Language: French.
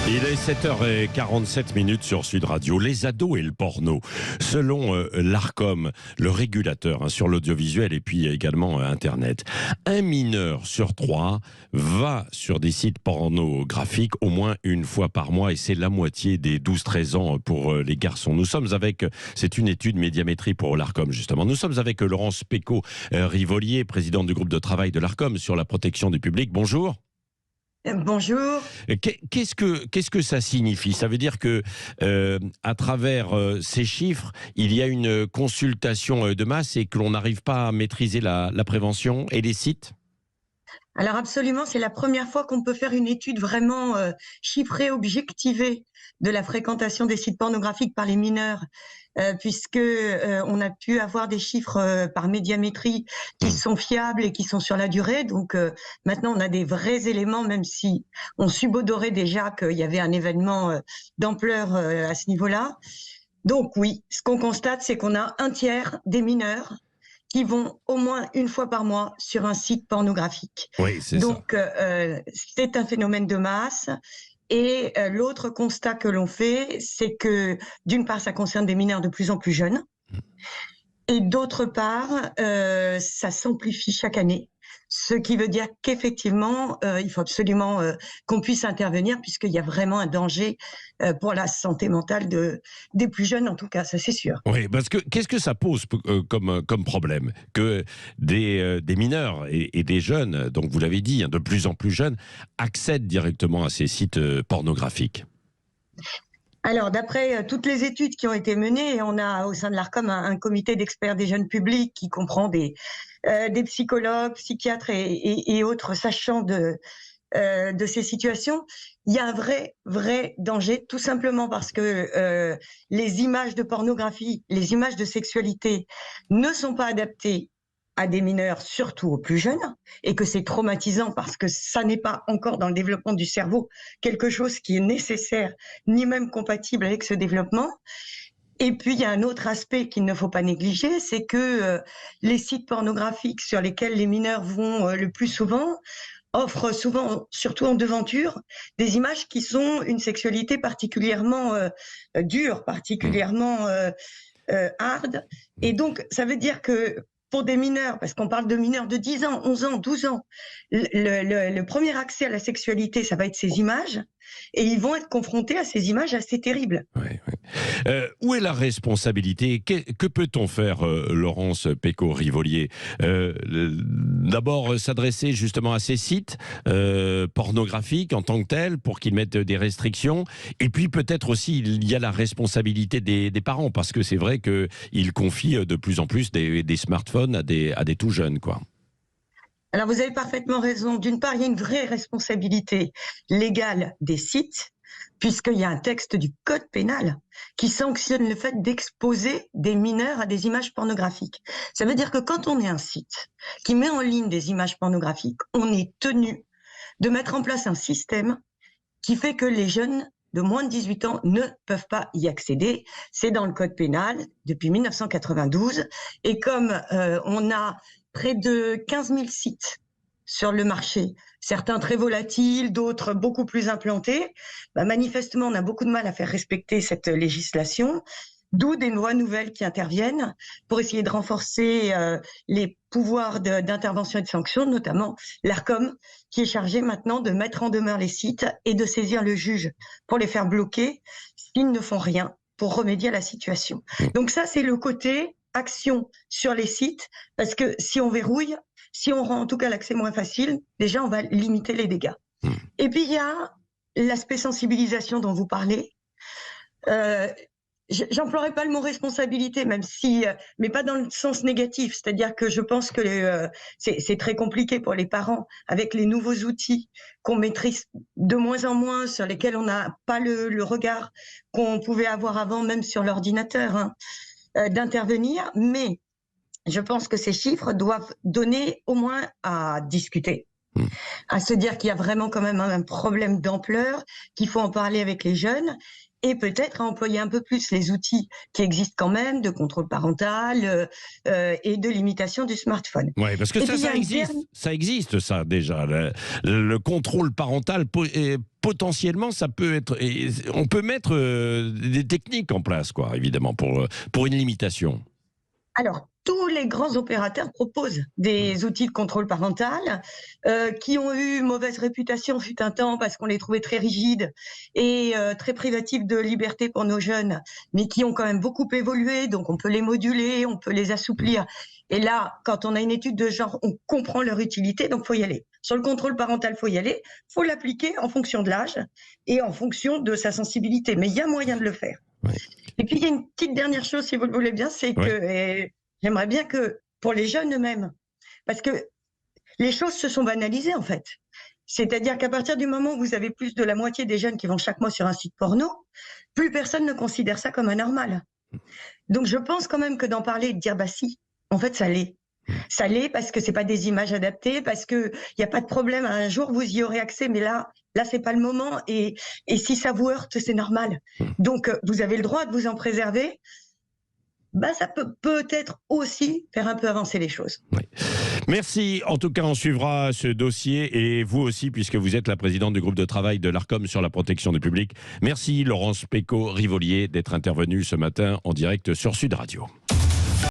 Il est 7h47 sur Sud Radio. Les ados et le porno. Selon l'Arcom, le régulateur sur l'audiovisuel et puis également Internet, un mineur sur 3 va sur des sites pornographiques au moins une fois par mois et c'est la moitié des 12-13 ans pour les garçons. Nous sommes avec, c'est une étude médiamétrie pour l'Arcom justement, nous sommes avec Laurence Pécaud-Rivolier, présidente du groupe de travail de l'Arcom sur la protection du public. Bonjour. Bonjour. Qu'est-ce que ça signifie? Ça veut dire que à travers ces chiffres, il y a une consultation de masse et que l'on n'arrive pas à maîtriser la prévention et les sites? Alors absolument, c'est la première fois qu'on peut faire une étude vraiment chiffrée, objectivée de la fréquentation des sites pornographiques par les mineurs, puisque on a pu avoir des chiffres par médiamétrie qui sont fiables et qui sont sur la durée. Donc maintenant, on a des vrais éléments, même si on subodorait déjà qu'il y avait un événement d'ampleur à ce niveau-là. Donc oui, ce qu'on constate, c'est qu'on a un tiers des mineurs qui vont au moins une fois par mois sur un site pornographique. Oui, c'est ça. Donc, c'est un phénomène de masse. Et l'autre constat que l'on fait, c'est que d'une part, ça concerne des mineurs de plus en plus jeunes. Et d'autre part, ça s'amplifie chaque année. Ce qui veut dire qu'effectivement, il faut absolument qu'on puisse intervenir puisqu'il y a vraiment un danger pour la santé mentale des plus jeunes, en tout cas, ça c'est sûr. Oui, parce que qu'est-ce que ça pose comme problème? Que des mineurs et des jeunes, donc vous l'avez dit, de plus en plus jeunes, accèdent directement à ces sites pornographiques. Alors, d'après toutes les études qui ont été menées, on a au sein de l'Arcom un comité d'experts des jeunes publics qui comprend des psychologues, psychiatres et autres sachants de ces situations. Il y a un vrai danger, tout simplement parce que les images de pornographie, les images de sexualité ne sont pas adaptées à des mineurs, surtout aux plus jeunes, et que c'est traumatisant parce que ça n'est pas encore dans le développement du cerveau quelque chose qui est nécessaire, ni même compatible avec ce développement. Et puis, il y a un autre aspect qu'il ne faut pas négliger, c'est que les sites pornographiques sur lesquels les mineurs vont le plus souvent offrent souvent, surtout en devanture, des images qui sont une sexualité particulièrement dure, particulièrement hard. Et donc, ça veut dire que pour des mineurs, parce qu'on parle de mineurs de 10 ans, 11 ans, 12 ans, le premier accès à la sexualité, ça va être ces images, et ils vont être confrontés à ces images assez terribles. Oui, oui. Où est la responsabilité? Que peut-on faire, Laurence Pécaud-Rivolier? D'abord, s'adresser justement à ces sites pornographiques en tant que tels pour qu'ils mettent des restrictions. Et puis peut-être aussi, il y a la responsabilité des parents, parce que c'est vrai qu'ils confient de plus en plus des smartphones à des tout jeunes, quoi. Alors, vous avez parfaitement raison. D'une part, il y a une vraie responsabilité légale des sites, puisqu'il y a un texte du Code pénal qui sanctionne le fait d'exposer des mineurs à des images pornographiques. Ça veut dire que quand on est un site qui met en ligne des images pornographiques, on est tenu de mettre en place un système qui fait que les jeunes de moins de 18 ans ne peuvent pas y accéder. C'est dans le Code pénal depuis 1992. Et comme on a près de 15 000 sites sur le marché, certains très volatiles, d'autres beaucoup plus implantés, manifestement, on a beaucoup de mal à faire respecter cette législation, d'où des lois nouvelles qui interviennent pour essayer de renforcer les pouvoirs d'intervention et de sanction, notamment l'Arcom, qui est chargé maintenant de mettre en demeure les sites et de saisir le juge pour les faire bloquer s'ils ne font rien pour remédier à la situation. Donc ça, c'est le côté action sur les sites, parce que si on verrouille, si on rend en tout cas l'accès moins facile, déjà on va limiter les dégâts. Et puis il y a l'aspect sensibilisation dont vous parlez. J'emploierai pas le mot responsabilité, même si, mais pas dans le sens négatif. C'est-à-dire que je pense que c'est très compliqué pour les parents avec les nouveaux outils qu'on maîtrise de moins en moins, sur lesquels on n'a pas le regard qu'on pouvait avoir avant, même sur l'ordinateur, d'intervenir. Mais je pense que ces chiffres doivent donner au moins à discuter, à se dire qu'il y a vraiment quand même un problème d'ampleur, qu'il faut en parler avec les jeunes. et peut-être à employer un peu plus les outils qui existent quand même de contrôle parental et de limitation du smartphone. Oui, parce que Et puis, il y a ça existe ça déjà. Le contrôle parental, potentiellement, ça peut être. On peut mettre des techniques en place, quoi, évidemment, pour une limitation. Alors, tous les grands opérateurs proposent des outils de contrôle parental qui ont eu mauvaise réputation fut un temps parce qu'on les trouvait très rigides et très privatifs de liberté pour nos jeunes, mais qui ont quand même beaucoup évolué, donc on peut les moduler, on peut les assouplir. Et là, quand on a une étude de genre, on comprend leur utilité, donc faut y aller. Sur le contrôle parental, faut y aller, faut l'appliquer en fonction de l'âge et en fonction de sa sensibilité, mais il y a moyen de le faire. Ouais. Et puis, il y a une petite dernière chose, si vous le voulez bien, c'est Ouais. que j'aimerais bien que, pour les jeunes eux-mêmes, parce que les choses se sont banalisées, en fait. C'est-à-dire qu'à partir du moment où vous avez plus de la moitié des jeunes qui vont chaque mois sur un site porno, plus personne ne considère ça comme anormal. Donc, je pense quand même que d'en parler et de dire, bah si, en fait, ça l'est. Ça l'est parce que c'est pas des images adaptées, parce que il y a pas de problème. Un jour, vous y aurez accès, mais là, c'est pas le moment. Et si ça vous heurte, c'est normal. Donc, vous avez le droit de vous en préserver. Bah, ça peut peut-être aussi faire un peu avancer les choses. Oui. Merci. En tout cas, on suivra ce dossier et vous aussi, puisque vous êtes la présidente du groupe de travail de l'ARCOM sur la protection du public. Merci Laurence Pécaud-Rivolier d'être intervenue ce matin en direct sur Sud Radio.